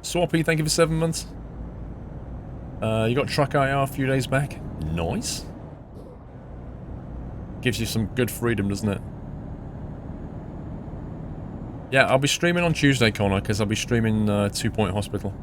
Swappy, thank you for 7 months. You got Truck IR a few days back. Nice. Gives you some good freedom, doesn't it? Yeah, I'll be streaming on Tuesday, Connor, because I'll be streaming 2 Point Hospital.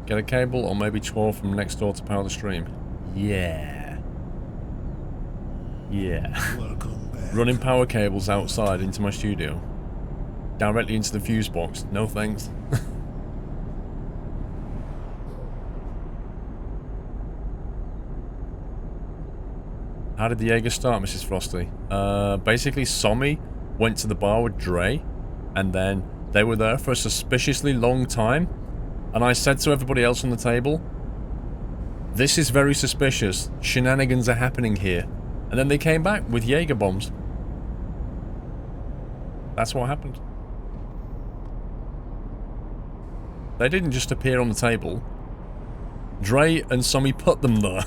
Get a cable or maybe 12 from next door to power the stream. Yeah. Yeah. Running power cables outside into my studio. Directly into the fuse box. No thanks. How did the Jaeger start, Mrs. Frosty? Basically, Sommy went to the bar with Dre, and then they were there for a suspiciously long time. And I said to everybody else on the table, this is very suspicious. Shenanigans are happening here. And then they came back with Jaeger bombs. That's what happened. They didn't just appear on the table. Dre and Sommy put them there.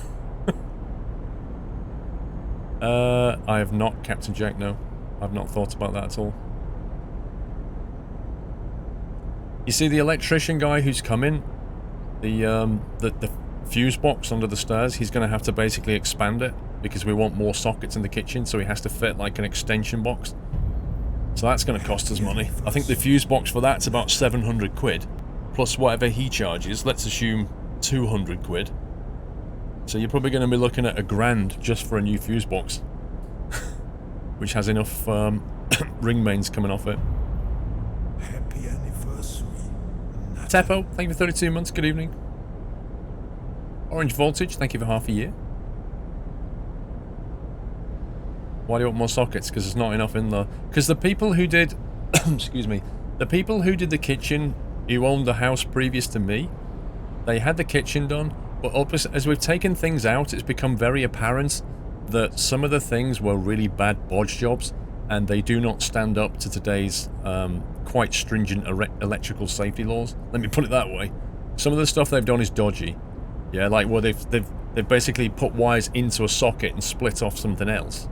I have not, Captain Jack, no. I've not thought about that at all. You see the electrician guy who's coming? The fuse box under the stairs, he's going to have to basically expand it because we want more sockets in the kitchen, so he has to fit like an extension box. So that's going to cost us money. I think the fuse box for that's about 700 quid. Plus whatever he charges, let's assume 200 quid. So you're probably going to be looking at $1,000 just for a new fuse box. Which has enough ring mains coming off it. Happy anniversary. Teppo, thank you for 32 months, good evening. Orange Voltage, thank you for half a year. Why do you want more sockets? Because there's not enough in there. Because the people who did... excuse me. The people who did the kitchen, who owned the house previous to me, they had the kitchen done, but as we've taken things out, it's become very apparent that some of the things were really bad bodge jobs, and they do not stand up to today's quite stringent electrical safety laws. Let me put it that way. Some of the stuff they've done is dodgy. Yeah, like where they've basically put wires into a socket and split off something else.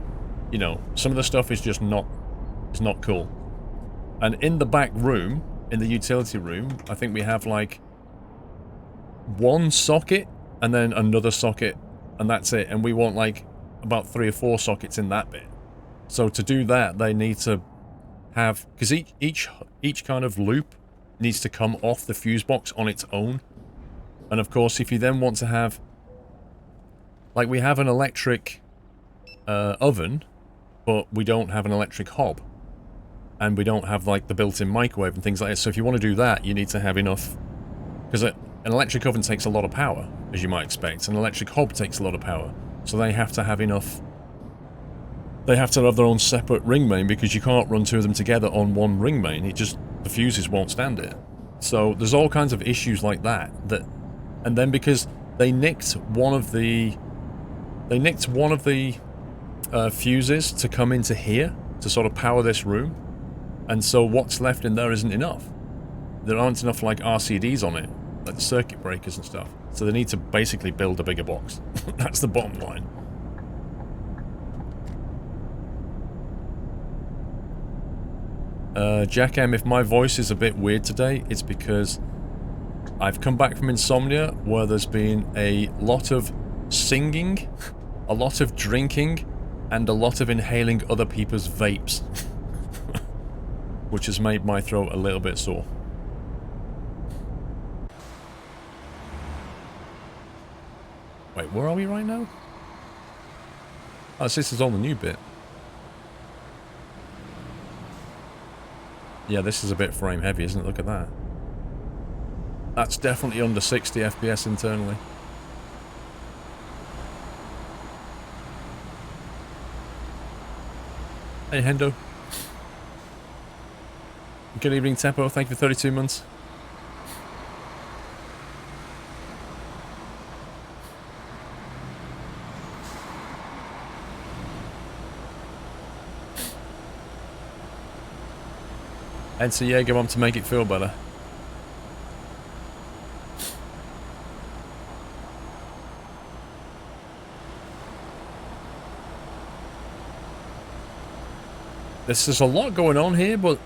You know, some of the stuff is just not cool. And in the back room, in the utility room, I think we have like one socket and then another socket, and that's it. And we want like about 3 or 4 sockets in that bit. So to do that, they need to have, because each kind of loop needs to come off the fuse box on its own. And of course, if you then want to have, like we have an electric oven, but we don't have an electric hob. And we don't have like the built-in microwave and things like that. So if you want to do that, you need to have enough, because an electric oven takes a lot of power, as you might expect. An electric hob takes a lot of power. So they have to have enough. They have to have their own separate ring main, because you can't run 2 of them together on one ring main. It just, the fuses won't stand it. So there's all kinds of issues like that. And then because they nicked one of the fuses to come into here to sort of power this room, and so what's left in there isn't enough. There aren't enough like RCDs on it, like the circuit breakers and stuff. So they need to basically build a bigger box. That's the bottom line. Jack M, if my voice is a bit weird today, it's because I've come back from insomnia where there's been a lot of singing, a lot of drinking, and a lot of inhaling other people's vapes. Which has made my throat a little bit sore. Wait, where are we right now? Oh, so this is on the new bit. Yeah, this is a bit frame heavy, isn't it? Look at that. That's definitely under 60 FPS internally. Hey, Hendo. Good evening, Tempo. Thank you for 32 months. Enter Jaeger bomb to make it feel better. There's a lot going on here, but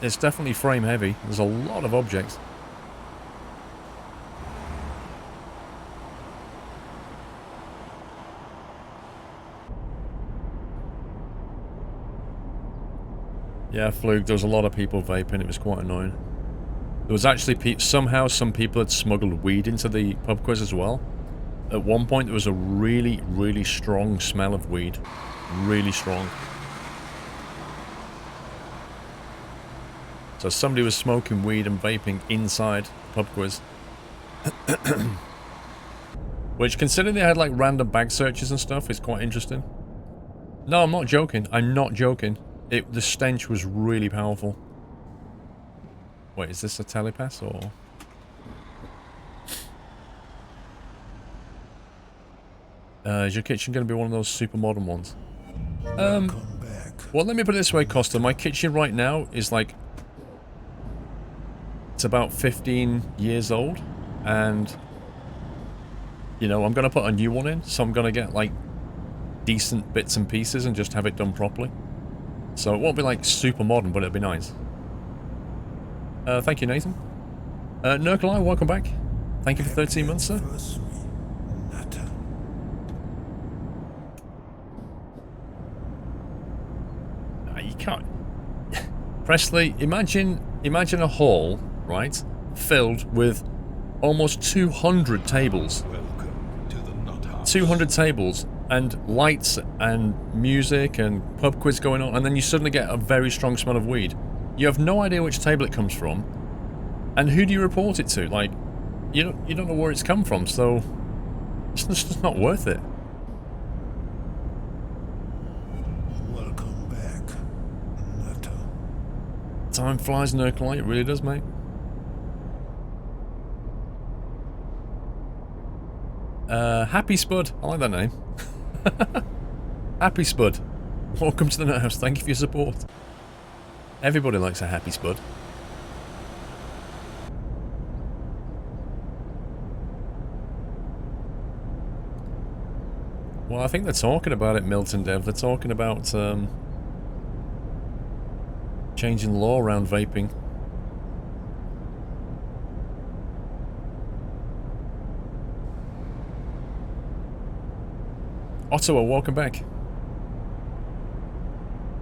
it's definitely frame heavy. There's a lot of objects. Yeah, Flug, there was a lot of people vaping. It was quite annoying. There was actually somehow some people had smuggled weed into the pub quiz as well. At one point, there was a really, really strong smell of weed. Really strong. So somebody was smoking weed and vaping inside the pub quiz. Which, considering they had like random bag searches and stuff, is quite interesting. No, I'm not joking. I'm not joking. The stench was really powerful. Wait, is this a telepass or? Is your kitchen going to be one of those super modern ones? Well, let me put it this way, Costa. My kitchen right now is like... It's about 15 years old. And... You know, I'm going to put a new one in. So I'm going to get like... decent bits and pieces and just have it done properly. So it won't be like super modern, but it'll be nice. Thank you, Nathan. Nurkalai, welcome back. Thank you for 13 months, sir. You can't... Presley, imagine a hall, right, filled with almost 200 tables. Welcome to the Nut House. 200 tables, and lights, and music, and pub quiz going on, and then you suddenly get a very strong smell of weed. You have no idea which table it comes from, and who do you report it to? Like, you don't know where it's come from, so it's just not worth it. Welcome back, Nutter. Time flies, Nurkalite, it really does, mate. Happy Spud, I like that name. Happy Spud, welcome to the Nut House. Thank you for your support. Everybody likes a Happy Spud. Well, I think they're talking about it, Milton Dev. They're talking about changing the law around vaping. Ottawa, welcome back.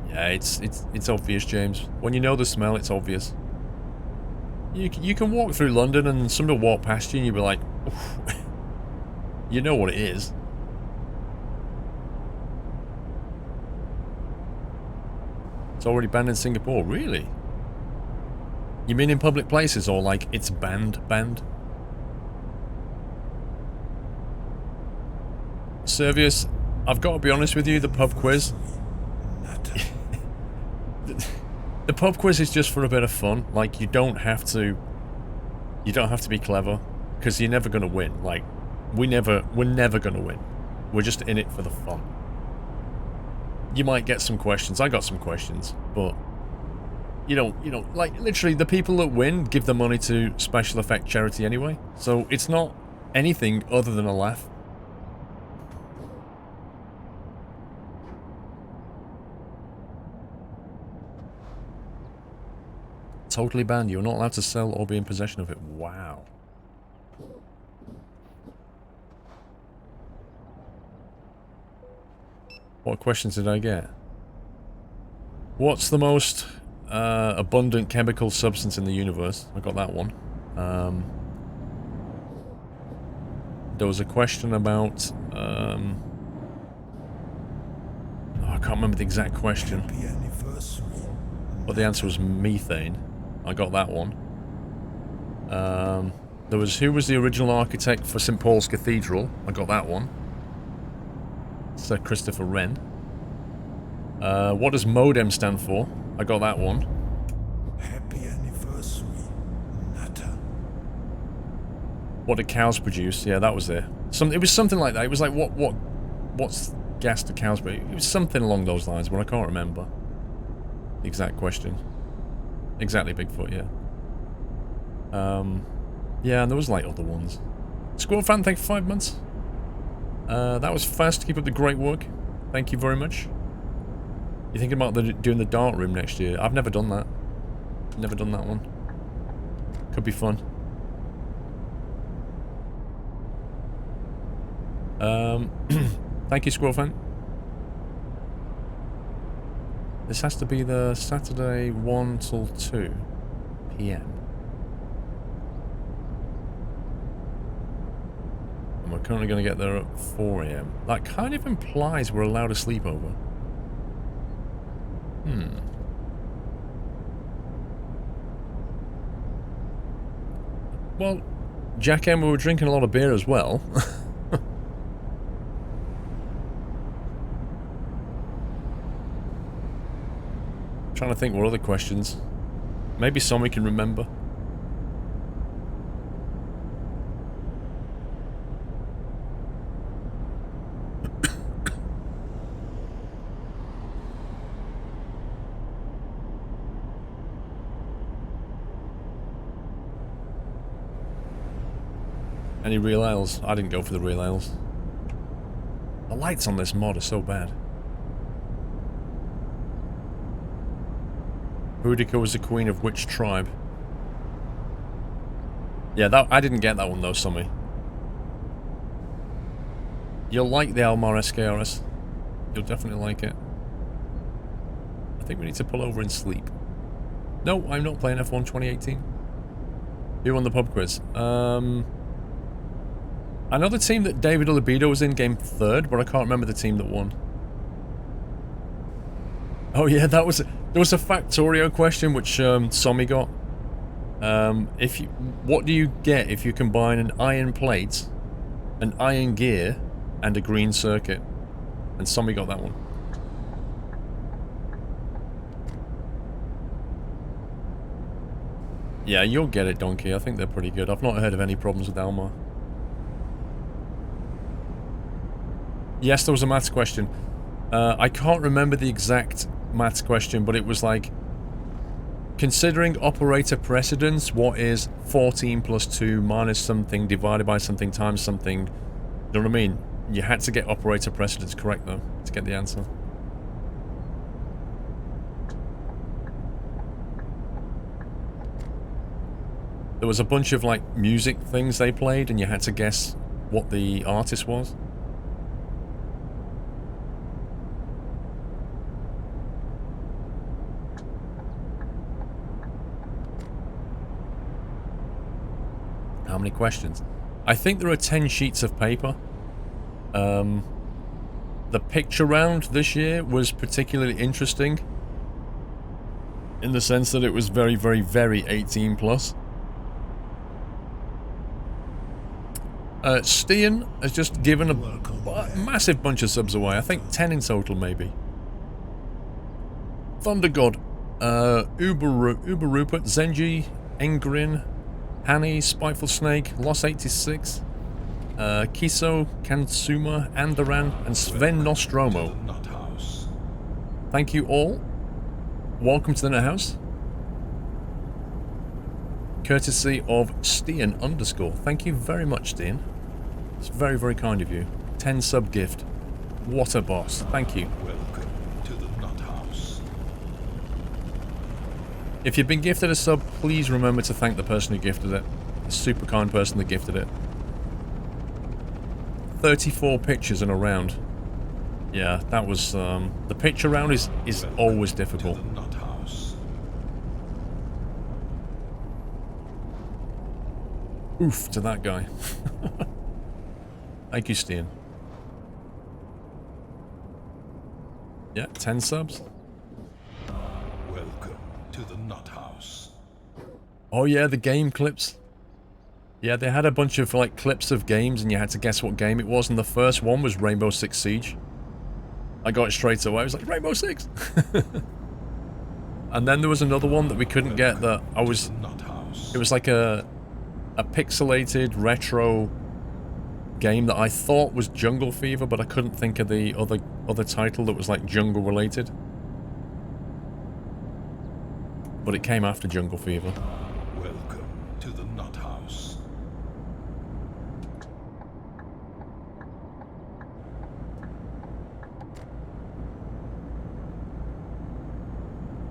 Yeah, it's obvious, James. When you know the smell, it's obvious. You can walk through London and somebody will walk past you and you'll be like, oof. You know what it is. It's already banned in Singapore, really? You mean in public places or like it's banned? Servius, I've got to be honest with you, the pub quiz... The pub quiz is just for a bit of fun. Like, you don't have to be clever, because you're never going to win. Like, we're never going to win. We're just in it for the fun. You might get some questions. I got some questions, but you don't like, literally the people that win give the money to special effect charity anyway. So it's not anything other than a laugh. Totally banned. You're not allowed to sell or be in possession of it. Wow. What questions did I get? What's the most abundant chemical substance in the universe? I got that one. There was a question about... oh, I can't remember the exact question. Happy anniversary. But the answer was methane. I got that one. There was who was the original architect for St. Paul's Cathedral? I got that one. Sir Christopher Wren. What does modem stand for? I got that one. Happy anniversary, Nutter. What do cows produce? Yeah, that was it. It was something like that. It was like what's gas do cows produce? It was something along those lines, but I can't remember the exact question. Exactly, Bigfoot, yeah. Yeah, and there was like other ones. Squirrel fan, thank you for 5 months. That was fast. Keep up the great work. Thank you very much. You thinking about doing the dark room next year? I've never done that. Never done that one. Could be fun. Thank you, Squirrel Fan. This has to be the Saturday 1 till 2 p.m. And we're currently going to get there at 4 a.m. That kind of implies we're allowed a sleepover. Well, Jack and we were drinking a lot of beer as well. Trying to think what other questions. Maybe some we can remember. Any real ales? I didn't go for the real ales. The lights on this mod are so bad. Boudica was the queen of which tribe? Yeah, that I didn't get that one though, Summy. You'll like the Almar SKRS. You'll definitely like it. I think we need to pull over and sleep. No, I'm not playing F1 2018. Who won the pub quiz? I know the team that David Olibido was in came third, but I can't remember the team that won. Oh yeah, there was a Factorio question which Sommy got. What do you get if you combine an iron plate, an iron gear, and a green circuit? And Sommy got that one. Yeah, you'll get it, Donkey. I think they're pretty good. I've not heard of any problems with Almar. Yes, there was a maths question. I can't remember the exact maths question, but it was like, considering operator precedence, what is 14 plus 2 minus something divided by something times something? You know what I mean? You had to get operator precedence correct, though, to get the answer. There was a bunch of, like, music things they played, and you had to guess what the artist was. How many questions? I think there are 10 sheets of paper. The picture round this year was particularly interesting in the sense that it was very, very, very 18 plus. Stian has just given a massive bunch of subs away. I think 10 in total, maybe. Thunder God, Uber Rupert, Zenji, Engrin, Hanny, Spiteful Snake, Loss 86, Kiso, Kansuma, Andoran, and Sven Nostromo. Thank you all. Welcome to the Nut House. Courtesy of Stian _. Thank you very much, Stian. It's very, very kind of you. 10 sub gift. What a boss. Thank you. Welcome to the Nut House. If you've been gifted a sub, please remember to thank the person who gifted it. The super kind person that gifted it. 34 pictures in a round. Yeah, that was, the picture round is always difficult. To the Nut House. Oof to that guy. Thank you, Stian. Yeah, 10 subs. Welcome to the Nut House. Oh yeah, the game clips. Yeah, they had a bunch of like clips of games and you had to guess what game it was, and the first one was Rainbow Six Siege. I got it straight away. I was like, Rainbow Six! And then there was another one that we couldn't get that I was... It was like a pixelated retro game that I thought was Jungle Fever, but I couldn't think of the other title that was like jungle related. But it came after Jungle Fever. Welcome to the Nut House.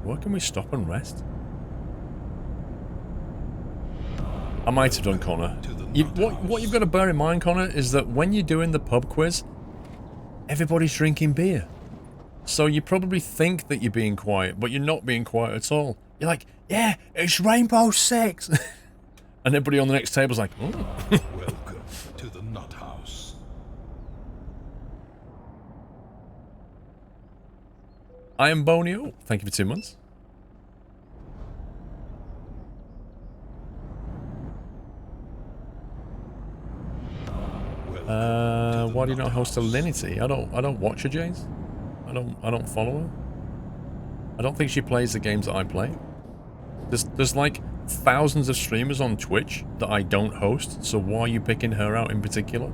Where can we stop and rest? I might have done, Connor. What you've got to bear in mind, Connor, is that when you're doing the pub quiz, everybody's drinking beer. So you probably think that you're being quiet, but you're not being quiet at all. You're like, yeah, it's Rainbow Six. And everybody on the next table's like, oh. Welcome to the Nut House. I am Bonio. Thank you for 2 months. Why do you not host Alinity? I don't watch her, James. I don't follow her. I don't think she plays the games that I play. There's like thousands of streamers on Twitch that I don't host, so why are you picking her out in particular?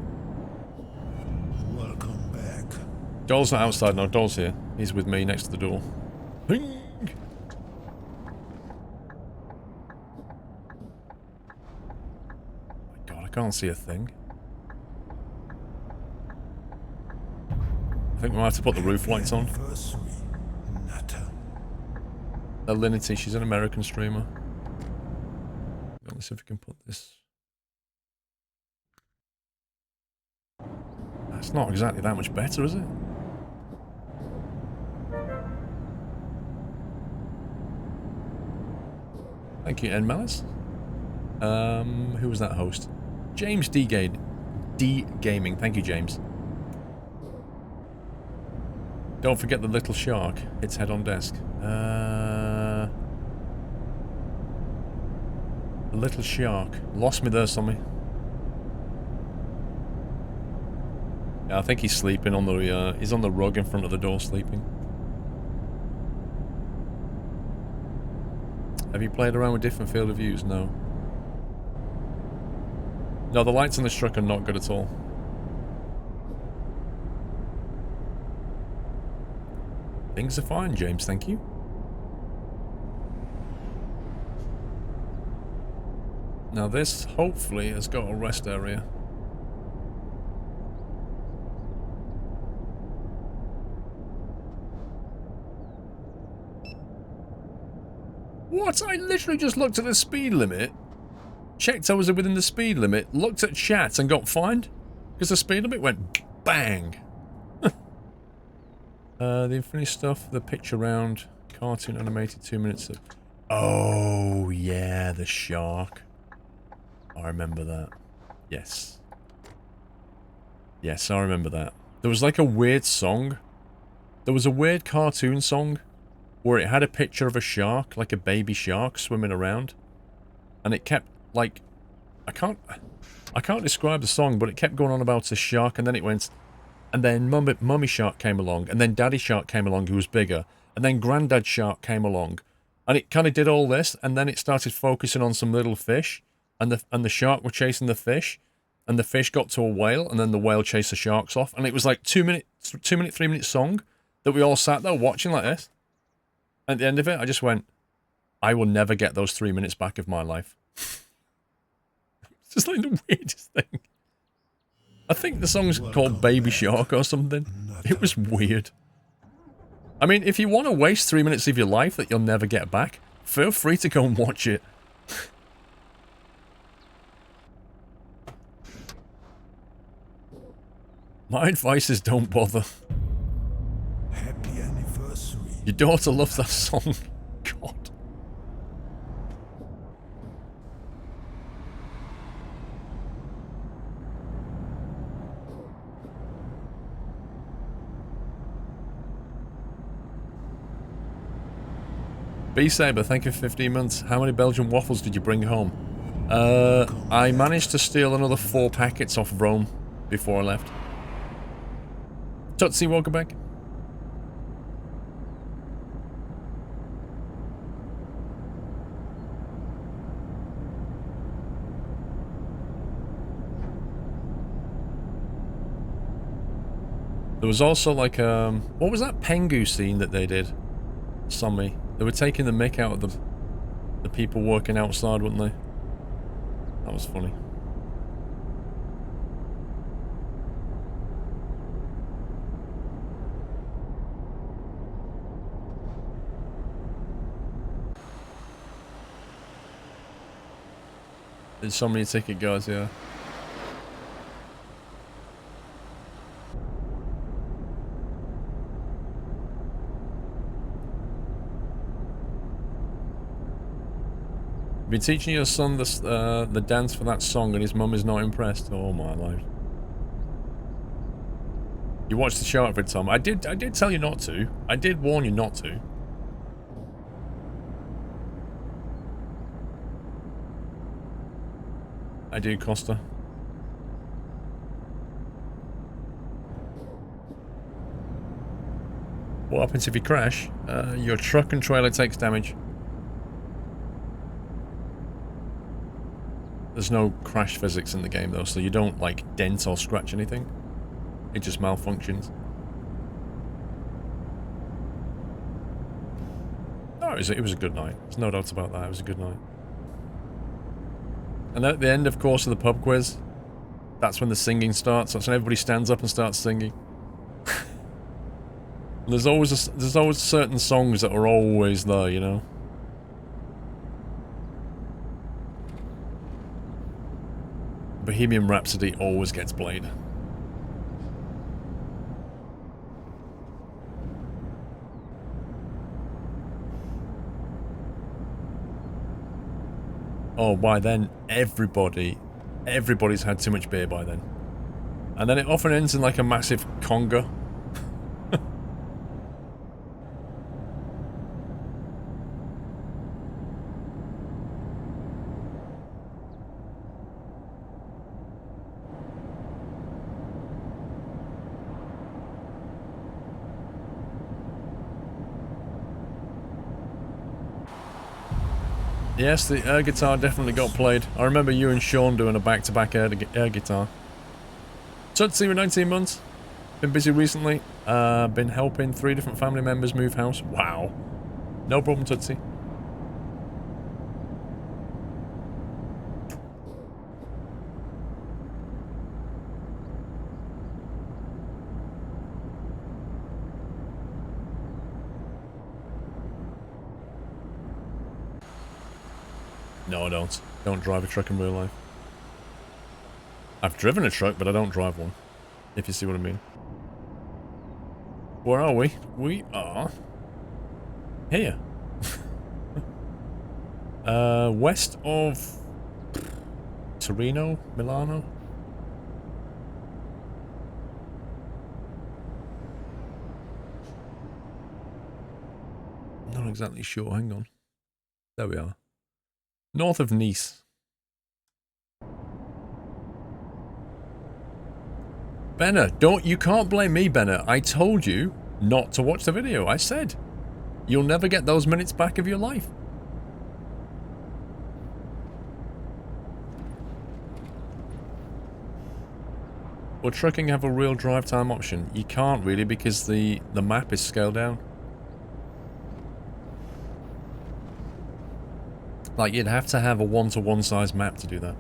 Welcome back. Joel's not outside now, Joel's here. He's with me next to the door. Ping! Oh my god, I can't see a thing. I think we might have to put the roof lights on. Alinity, she's an American streamer. Let's see if we can put this. That's not exactly that much better, is it? Thank you, N Malice. Who was that host? James D Gaming. Thank you, James. Don't forget the little shark. Its head on desk. The little shark. Lost me there, Sommy. Yeah, I think he's sleeping on the, he's on the rug in front of the door sleeping. Have you played around with different field of views? No. No, the lights on this truck are not good at all. Things are fine, James, thank you. Now this, hopefully, has got a rest area. What? I literally just looked at the speed limit, checked I was within the speed limit, looked at chat and got fined? Because the speed limit went bang. The Infinity stuff, the picture round, cartoon animated 2 minutes of... Oh, yeah, the shark. I remember that. Yes. Yes, I remember that. There was like a weird song. There was a weird cartoon song where it had a picture of a shark, like a baby shark swimming around. And it kept, like... I can't describe the song, but it kept going on about a shark, and then it went... And then Mummy Shark came along, and then Daddy Shark came along, who was bigger, and then Granddad Shark came along, and it kind of did all this, and then it started focusing on some little fish, and the shark were chasing the fish, and the fish got to a whale, and then the whale chased the sharks off, and it was like 3 minute song that we all sat there watching like this. At the end of it, I just went, I will never get those 3 minutes back of my life. It's just like the weirdest thing. I think the song's called Baby Shark or something. It was weird. I mean, if you want to waste 3 minutes of your life that you'll never get back, feel free to go and watch it. My advice is don't bother. Happy anniversary. Your daughter loves that song. God. B-Saber, thank you for 15 months. How many Belgian waffles did you bring home? I managed to steal another 4 packets off Rome before I left. Tootsie, welcome back. There was also like, what was that Pengu scene that they did? Sommy. They were taking the mick out of the people working outside, weren't they? That was funny. There's so many ticket guards, yeah. Been teaching your son the dance for that song and his mum is not impressed. Oh my life. You watched the show every time. I did tell you not to. I did warn you not to. I do, Costa. What happens if you crash? Your truck and trailer takes damage. There's no crash physics in the game though, so you don't like dent or scratch anything. It just malfunctions. No, it was a good night. There's no doubt about that. It was a good night. And then at the end, of course, of the pub quiz, that's when the singing starts. That's when everybody stands up and starts singing. There's always certain songs that are always there, you know. Bohemian Rhapsody always gets played. Oh, by then, everybody's had too much beer by then. And then it often ends in like a massive conga. Yes, the air guitar definitely got played. I remember you and Sean doing a back-to-back air guitar. Tootsie with 19 months. Been busy recently. Been helping 3 different family members move house. Wow. No problem, Tootsie. No, I don't. Don't drive a truck in real life. I've driven a truck, but I don't drive one. If you see what I mean. Where are we? We are... here. West of... Torino? Milano? Not exactly sure. Hang on. There we are. North of Nice. Benner, you can't blame me, Benner. I told you not to watch the video. I said, you'll never get those minutes back of your life. Will trucking have a real drive time option? You can't really because the map is scaled down. Like, you'd have to have a one-to-one size map to do that.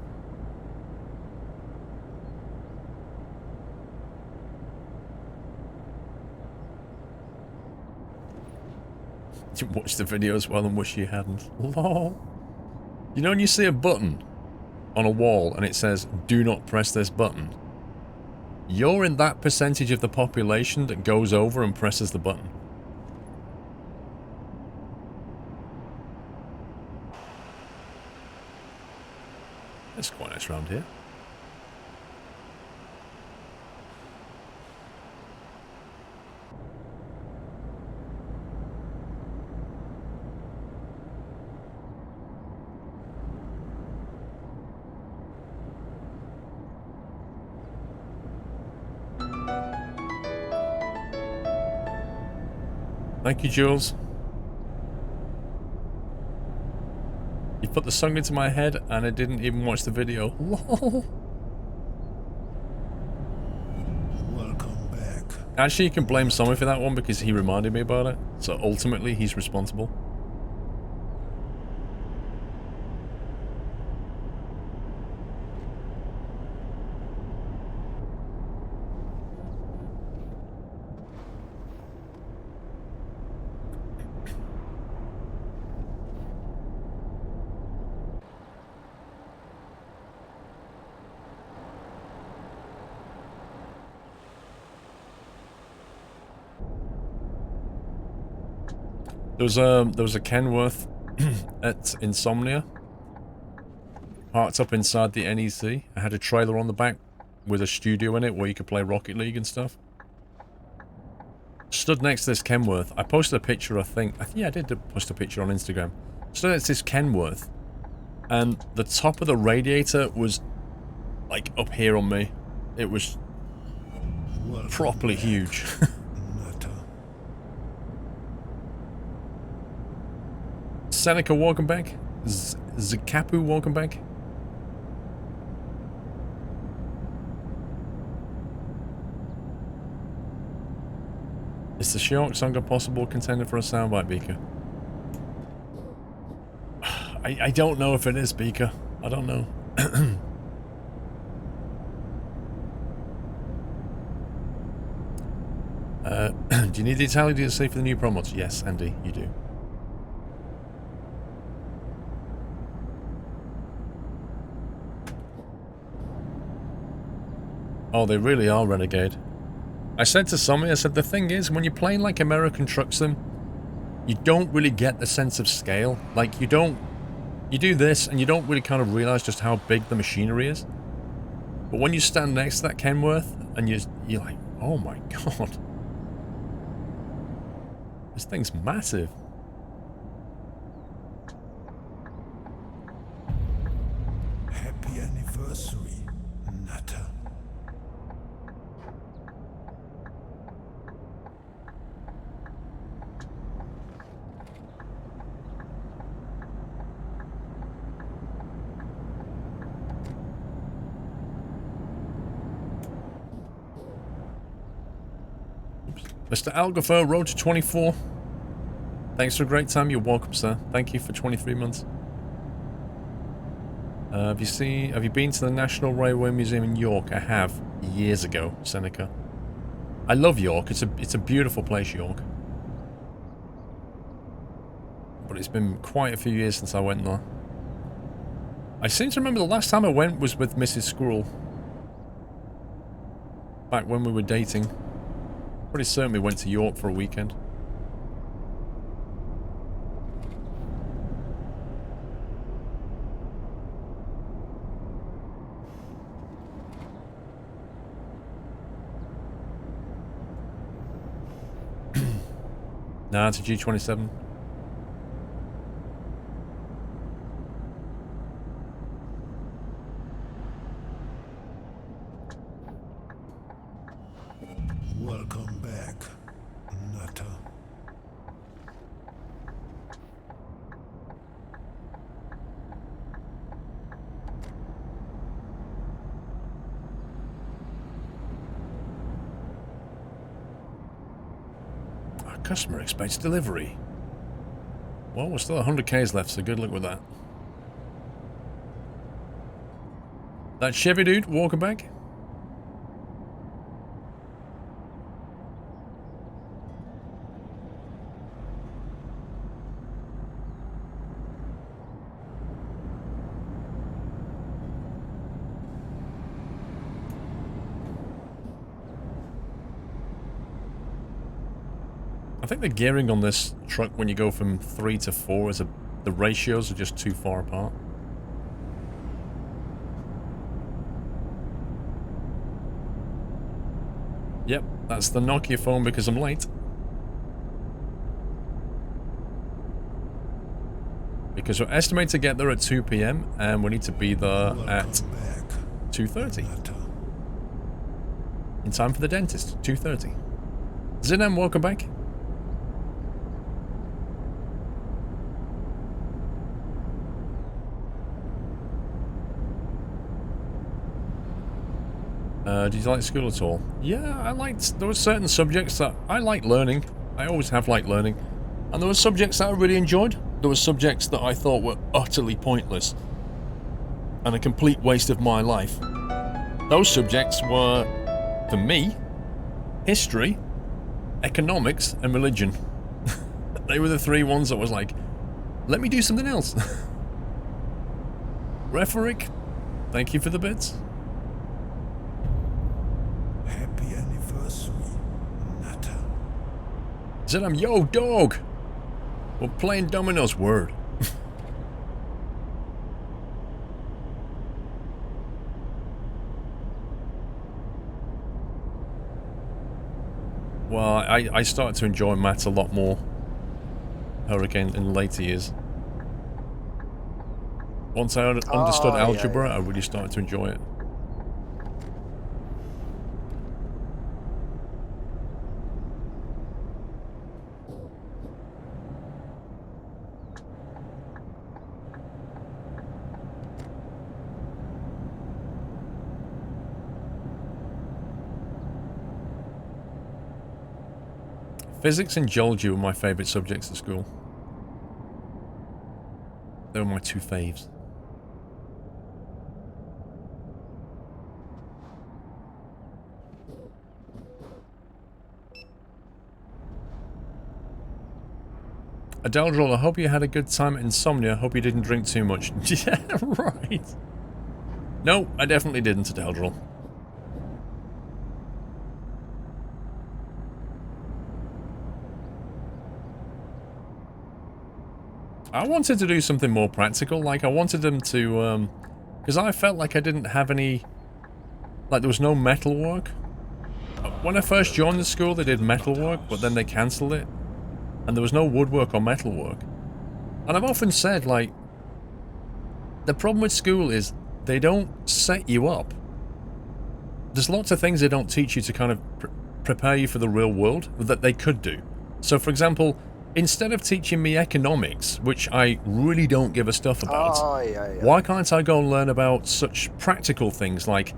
You watch the video as well and wish you hadn't. Lol. You know when you see a button on a wall and it says, do not press this button? You're in that percentage of the population that goes over and presses the button. It's quite nice around here. Thank you, Jules. You put the song into my head and I didn't even watch the video. Lol. Welcome back. Actually, you can blame someone for that one because he reminded me about it. So ultimately, he's responsible. There was a Kenworth at Insomnia, parked up inside the NEC. I had a trailer on the back with a studio in it where you could play Rocket League and stuff. Stood next to this Kenworth. I posted a picture, I think. Yeah, I did post a picture on Instagram. Stood next to this Kenworth, and the top of the radiator was like up here on me. It was properly huge. Seneca, welcome back. Zikapu, welcome back. Is the Shark song a possible contender for a soundbite, Beaker? I don't know if it is, Beaker. I don't know. Do you need the Italian DLC for the new promos? Yes, Andy, you do. Oh, they really are Renegade. I said to somebody, I said, the thing is, when you're playing like American Truck Sim, you don't really get the sense of scale. Like, you do this, and you don't really kind of realize just how big the machinery is. But when you stand next to that Kenworth, and you're like, oh my god. This thing's massive. Happy anniversary, Nutter. Mr. Algafur, road to 24. Thanks for a great time. You're welcome, sir. Thank you for 23 months. Have you been to the National Railway Museum in York? I have, years ago, Seneca. I love York. It's a beautiful place, York. But it's been quite a few years since I went there. I seem to remember the last time I went was with Mrs. Squirrel. Back when we were dating. Pretty certain we went to York for a weekend. Nah, it's a G27. Welcome back, Nutter. Our customer expects delivery. Well, we're still 100 Ks left, so good luck with that. That Chevy dude, walking back. I think the gearing on this truck when you go from 3 to 4 is the ratios are just too far apart. Yep, that's the Nokia phone because I'm late. Because we're estimated to get there at 2 PM and we need to be there at 2:30. In time for the dentist, 2:30. Zinam, welcome back. Did you like school at all? Yeah, there were certain subjects that I liked learning. I always have liked learning. And there were subjects that I really enjoyed. There were subjects that I thought were utterly pointless and a complete waste of my life. Those subjects were, for me, history, economics, and religion. They were the three ones that was like, let me do something else. Referic, thank you for the bits. Happy anniversary, Nutter. Said I'm yo dog. We're playing dominoes, word. Well, I started to enjoy maths a lot more. Again, in later years. Once I understood algebra, I really started to enjoy it. Physics and geology were my favourite subjects at school. They were my two faves. Adeldril, I hope you had a good time at Insomnia. Hope you didn't drink too much. Yeah, right. No, I definitely didn't, Adeldril. I wanted to do something more practical. Like, I wanted them to, because I felt like I didn't have any, like, there was no metal work. When I first joined the school, they did metal work, but then they cancelled it. And there was no woodwork or metal work. And I've often said, like, the problem with school is they don't set you up. There's lots of things they don't teach you to kind of prepare you for the real world that they could do. So, for example, instead of teaching me economics, which I really don't give a stuff about, why can't I go and learn about such practical things like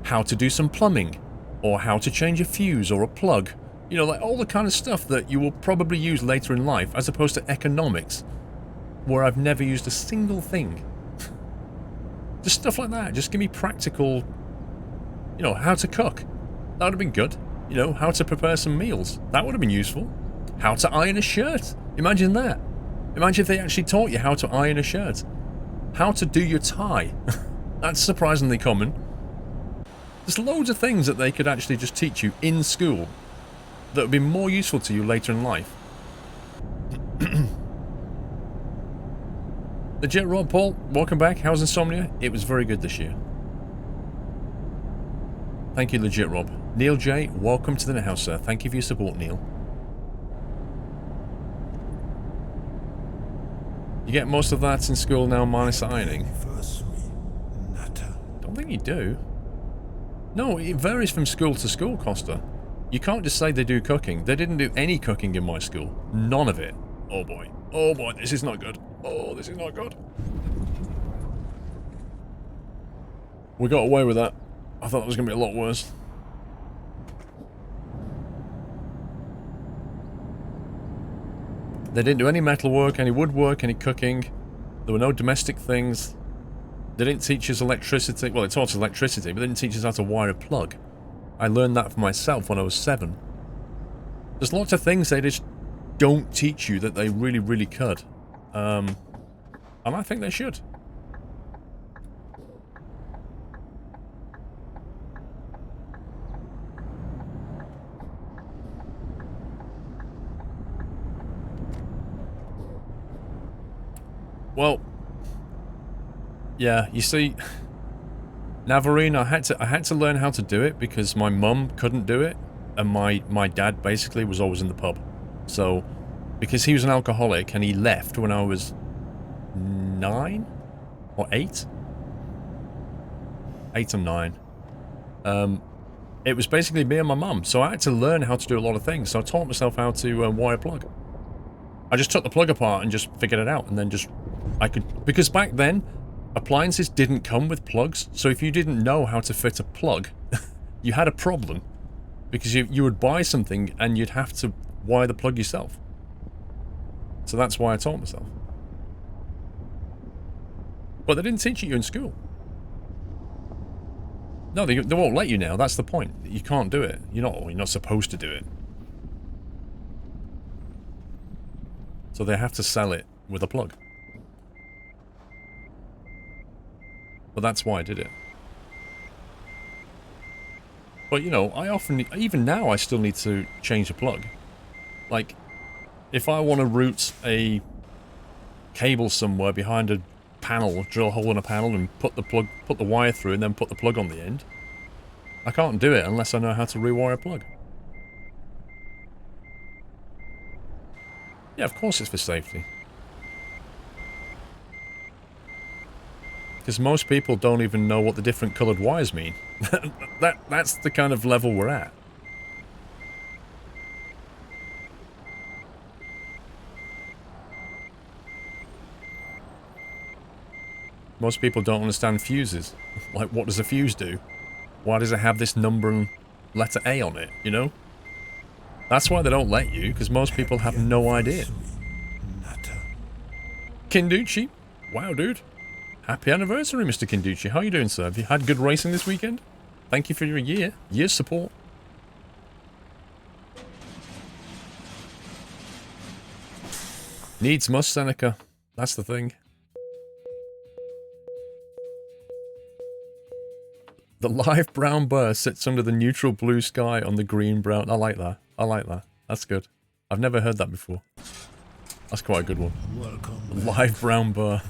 how to do some plumbing, or how to change a fuse or a plug? You know, like all the kind of stuff that you will probably use later in life, as opposed to economics, where I've never used a single thing. Just stuff like that. Just give me practical, you know, how to cook. That would have been good. You know, how to prepare some meals. That would have been useful. How to iron a shirt. Imagine that. Imagine if they actually taught you how to iron a shirt. How to do your tie. That's surprisingly common. There's loads of things that they could actually just teach you in school that would be more useful to you later in life. Legit Rob Paul, welcome back. How's Insomnia? It was very good this year. Thank you, Legit Rob. Neil J, welcome to the house, sir. Thank you for your support, Neil. You get most of that in school now, minus the ironing. Don't think you do. No, it varies from school to school, Costa. You can't just say they do cooking. They didn't do any cooking in my school. None of it. Oh boy. Oh boy, this is not good. Oh, this is not good. We got away with that. I thought it was going to be a lot worse. They didn't do any metal work, any woodwork, any cooking. There were no domestic things. They didn't teach us electricity. Well, they taught us electricity, but they didn't teach us how to wire a plug. I learned that for myself when I was 7. There's lots of things they just don't teach you that they really, really could. And I think they should. Well, yeah, you see, Navarine, I had to learn how to do it because my mum couldn't do it, and my dad basically was always in the pub. So, because he was an alcoholic and he left when I was 9 or 8, 8 or 9. It was basically me and my mum, so I had to learn how to do a lot of things. So I taught myself how to wire a plug. I just took the plug apart and just figured it out, and then just I could, because back then appliances didn't come with plugs, so if you didn't know how to fit a plug, you had a problem, because you would buy something and you'd have to wire the plug yourself. So that's why I taught myself. But they didn't teach it you in school. No, they won't let you now. That's the point. You can't do it. You're not supposed to do it. So they have to sell it with a plug. But that's why I did it. But, you know, I often, even now, I still need to change a plug. Like, if I want to route a cable somewhere behind a panel, drill a hole in a panel and put the wire through and then put the plug on the end, I can't do it unless I know how to rewire a plug. Yeah, of course it's for safety. Because most people don't even know what the different coloured wires mean. That's the kind of level we're at. Most people don't understand fuses. Like, what does a fuse do? Why does it have this number and letter A on it, you know? That's why they don't let you, because most people have no idea. Kinducci? Wow, dude. Happy anniversary, Mr. Kinducci. How are you doing, sir? Have you had good racing this weekend? Thank you for your year's support. Needs must, Seneca. That's the thing. The live brown burr sits under the neutral blue sky on the green brown. I like that. I like that. That's good. I've never heard that before. That's quite a good one. Live brown burr.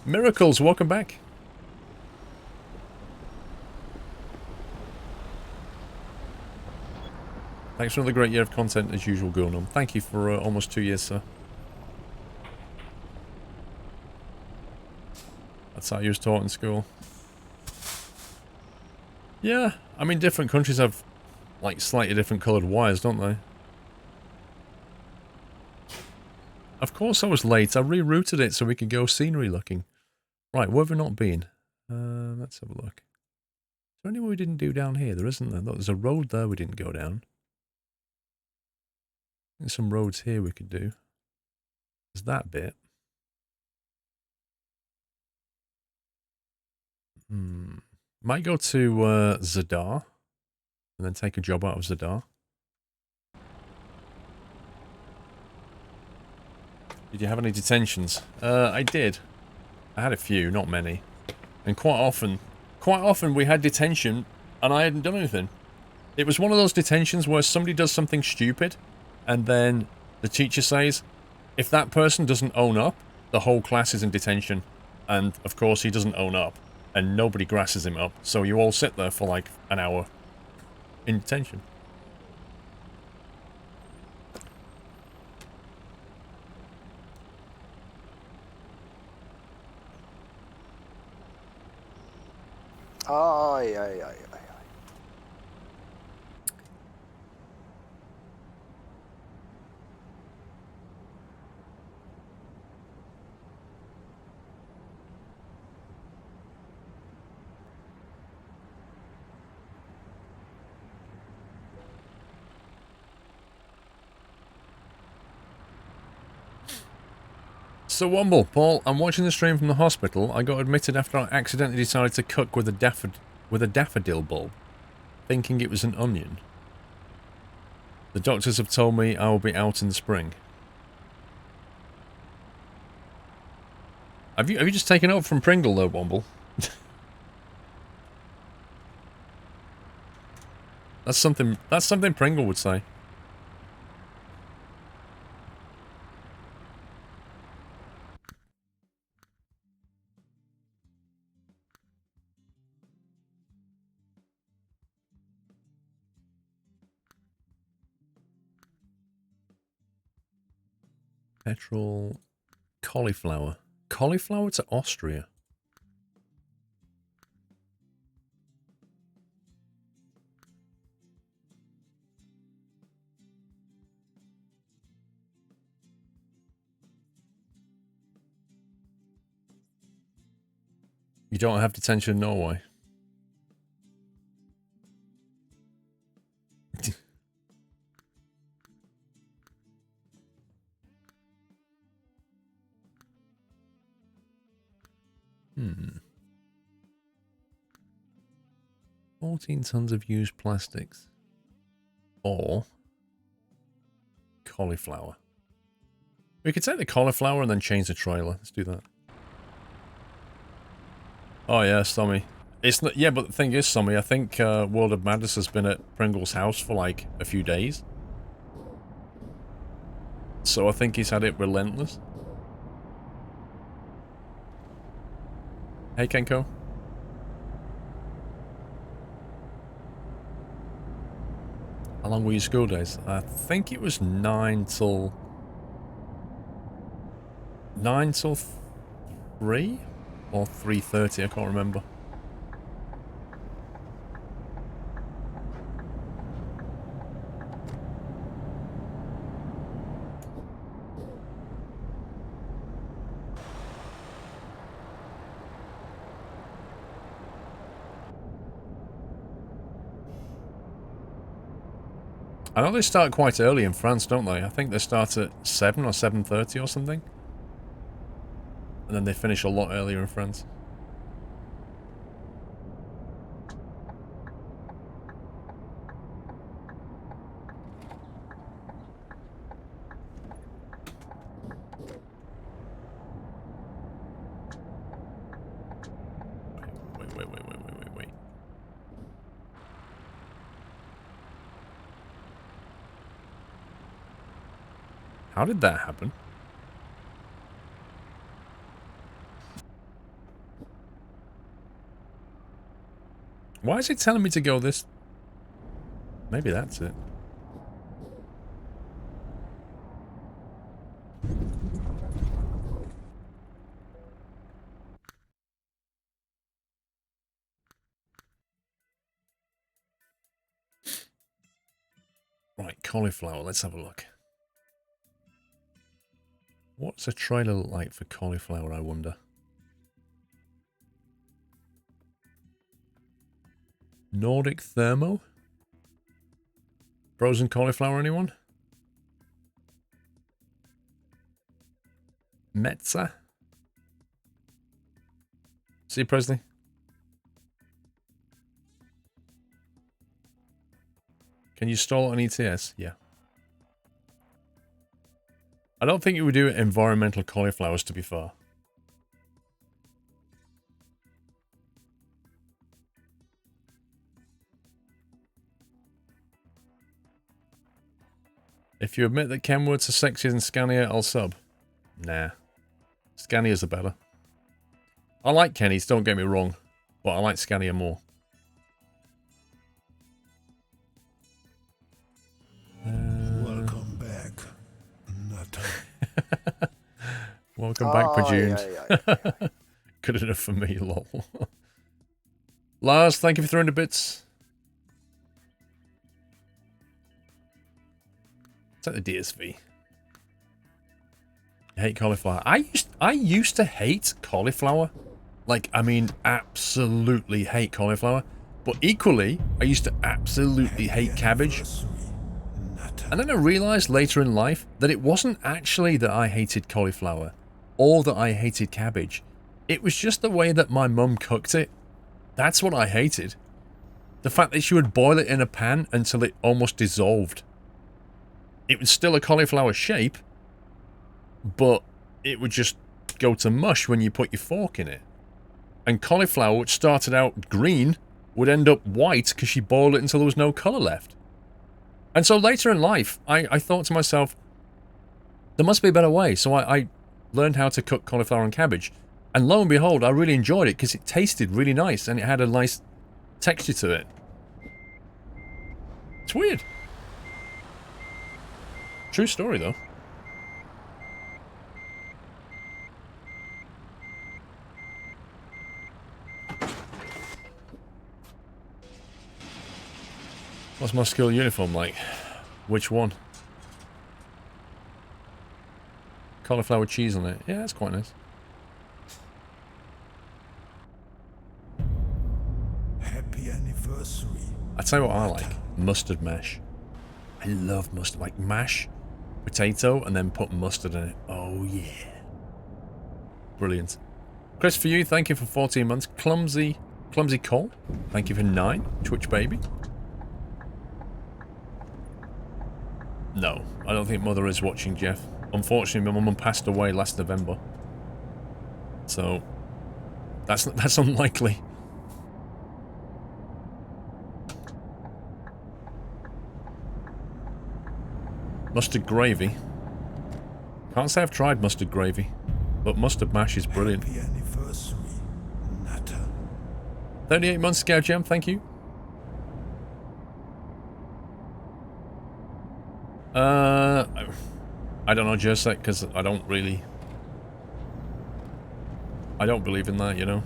Miracles, welcome back. Thanks for another great year of content as usual, Gurnum. Thank you for almost 2 years, sir. That's how you was taught in school. Yeah, I mean, different countries have, like, slightly different coloured wires, don't they? Of course I was late. I rerouted it so we could go scenery looking. Right, where have we not been? Let's have a look. Is there anywhere we didn't do down here? There isn't there. There's a road there we didn't go down. There's some roads here we could do. There's that bit. Might go to Zadar and then take a job out of Zadar. Did you have any detentions? I did. I had a few, not many. And quite often we had detention and I hadn't done anything. It was one of those detentions where somebody does something stupid and then the teacher says, if that person doesn't own up, the whole class is in detention. And of course he doesn't own up. And nobody grasses him up, so you all sit there for like an hour in detention. Ay, ay, ay, ay. So Womble, Paul, I'm watching the stream from the hospital. I got admitted after I accidentally decided to cook with a daffodil bulb, thinking it was an onion. The doctors have told me I will be out in the spring. Have you just taken over from Pringle though, Womble? That's something Pringle would say. Petrol, cauliflower. Cauliflower to Austria. You don't have detention in Norway. Hmm. 14 tons of used plastics. Or cauliflower. We could take the cauliflower and then change the trailer. Let's do that. Oh yes, Tommy. It's not, yeah, but the thing is, Sommy, I think World of Madness has been at Pringle's house for like a few days. So I think he's had it relentless. Hey, Kenko. How long were your school days? I think it was 9 till 3 or 3:30. I can't remember. I know they start quite early in France, don't they? I think they start at 7 or 7:30 or something. And then they finish a lot earlier in France. Wait. How did that happen? Why is it telling me to go this? Maybe that's it. Right, cauliflower. Let's have a look. What's a trailer look like for cauliflower, I wonder? Nordic Thermo? Frozen cauliflower, anyone? Metza? See you, Presley. Can you stall on ETS? Yeah. I don't think it would do environmental cauliflowers, to be fair. If you admit that Kenworths are sexier than Scania, I'll sub. Nah. Scanias are better. I like Kenny's, don't get me wrong, but I like Scania more. Welcome back, Nutter. Welcome back, Prejuned. Good enough for me, lol. Lars, thank you for throwing the bits. It's like the DSV. I hate cauliflower. I used to hate cauliflower. Like, I mean, absolutely hate cauliflower. But equally, I used to absolutely hate cabbage. And then I realized later in life that it wasn't actually that I hated cauliflower or that I hated cabbage. It was just the way that my mum cooked it. That's what I hated. The fact that she would boil it in a pan until it almost dissolved. It was still a cauliflower shape, but it would just go to mush when you put your fork in it. And cauliflower, which started out green, would end up white because she boiled it until there was no colour left. And so later in life, I thought to myself, there must be a better way. So I learned how to cook cauliflower and cabbage. And lo and behold, I really enjoyed it because it tasted really nice and it had a nice texture to it. It's weird. True story, though. What's my school uniform like? Which one? Cauliflower cheese on it. Yeah, that's quite nice. Happy anniversary. I tell you what I like. Mustard mash. I love mustard. Like mash potato and then put mustard in it. Oh yeah. Brilliant. Chris, for you, thank you for 14 months. Clumsy Cole, thank you for 9. Twitch baby. No, I don't think Mother is watching, Jeff. Unfortunately, my mum passed away last November. So, that's unlikely. Mustard gravy. Can't say I've tried mustard gravy, but mustard mash is brilliant. Happy anniversary, Natter. 38 months Scout Jam, thank you. I don't know, Jersey, because I don't really... I don't believe in that, you know.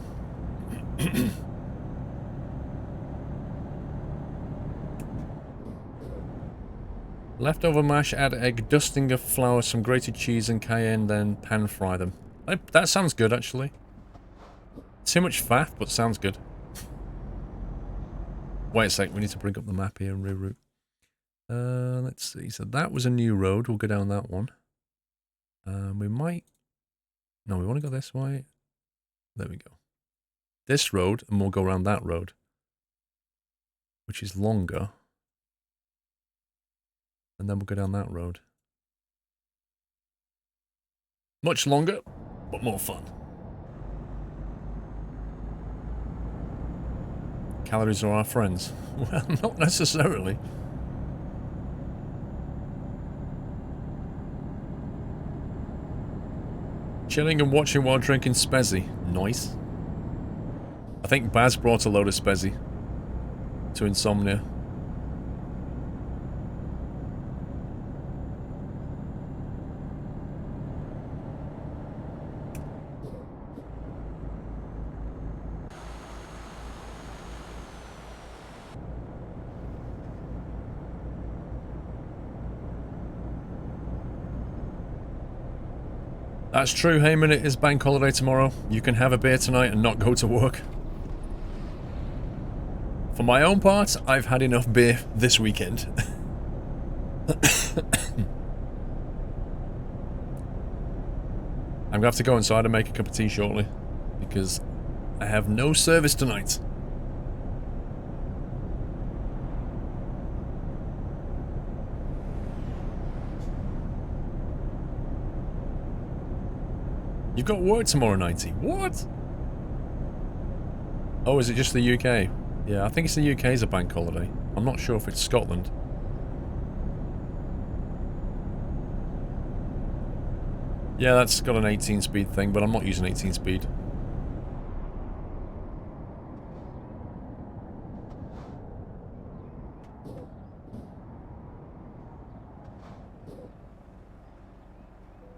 Leftover mash, add egg, dusting of flour, some grated cheese and cayenne, then pan fry them. That sounds good, actually. Too much faff, but sounds good. Wait a sec, we need to bring up the map here and reroute. Let's see, so that was a new road, we'll go down that one. We might... No, we want to go this way. There we go. This road, and we'll go around that road. Which is longer. And then we'll go down that road. Much longer, but more fun. Calories are our friends. Well, not necessarily. Chilling and watching while drinking Spezzy. Nice. I think Baz brought a load of Spezzy to Insomnia. That's true, Heyman. It is bank holiday tomorrow. You can have a beer tonight and not go to work. For my own part, I've had enough beer this weekend. I'm going to have to go inside and make a cup of tea shortly, because I have no service tonight. You've got work tomorrow, 90. What? Oh, is it just the UK? Yeah, I think it's the UK's a bank holiday. I'm not sure if it's Scotland. Yeah, that's got an 18 speed thing, but I'm not using 18 speed.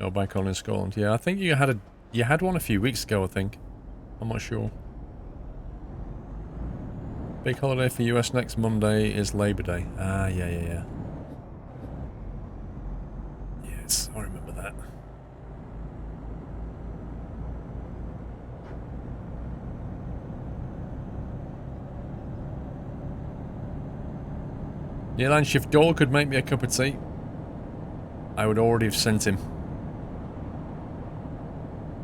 Oh, bank holiday in Scotland. Yeah, I think you had one a few weeks ago, I think. I'm not sure. Big holiday for US next Monday is Labor Day. Ah, yeah. Yes, I remember that. Yeah, Lance, if Dole could make me a cup of tea, I would already have sent him.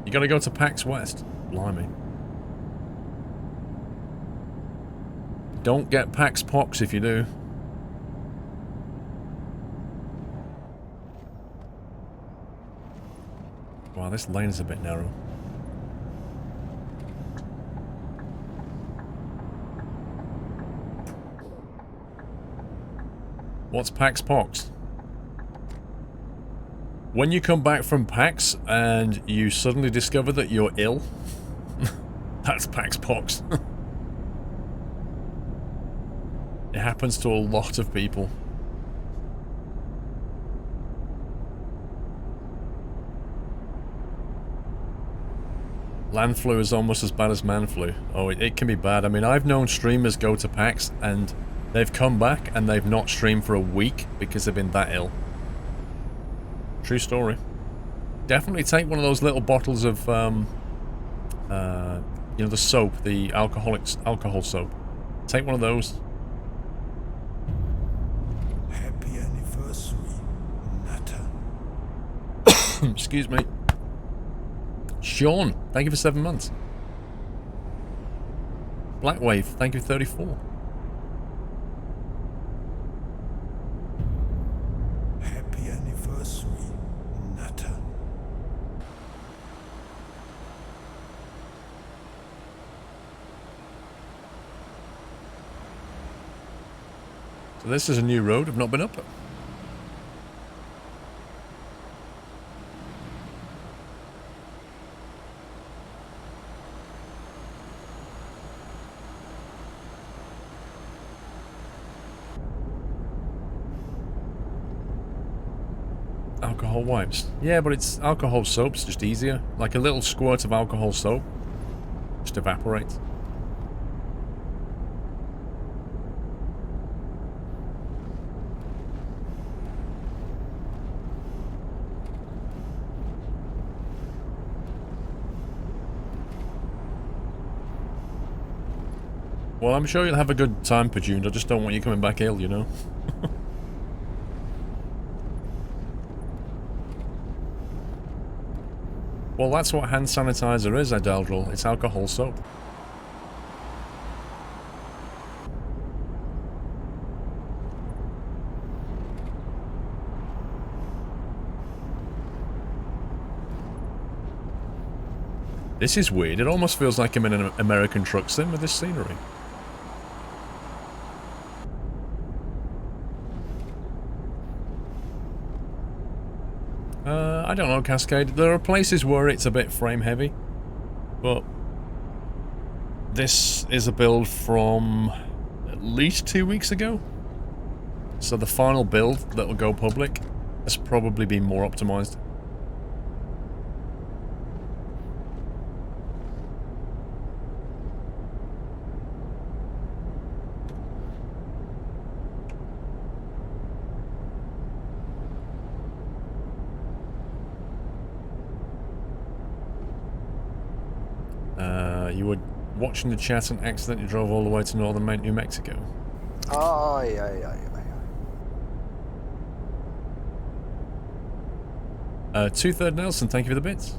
You gotta go to PAX West. Blimey. Don't get PAX Pox if you do. Wow, this lane is a bit narrow. What's PAX Pox? When you come back from PAX and you suddenly discover that you're ill, that's PAX Pox. It happens to a lot of people. Land flu is almost as bad as man flu. Oh, it can be bad. I mean, I've known streamers go to PAX and they've come back and they've not streamed for a week because they've been that ill. True story. Definitely take one of those little bottles of, you know, the soap, the alcohol soap. Take one of those. Happy anniversary, Natter. Excuse me. Sean, thank you for 7 months. Blackwave, thank you for 34. Happy anniversary, Natter. So this is a new road. I've not been up it. Alcohol wipes. Yeah, but it's alcohol soap's just easier. Like a little squirt of alcohol soap just evaporates. Well, I'm sure you'll have a good time, Pajund. I just don't want you coming back ill, you know? Well, that's what hand sanitizer is, Adeldril. It's alcohol soap. This is weird. It almost feels like I'm in an American truck sim with this scenery. I don't know, Cascade. There are places where it's a bit frame heavy, but this is a build from at least 2 weeks ago. So the final build that will go public has probably been more optimized. You were watching the chat and accidentally drove all the way to northern Mount New Mexico. Aye, aye, aye, aye, aye. 2/3 Nelson, thank you for the bits.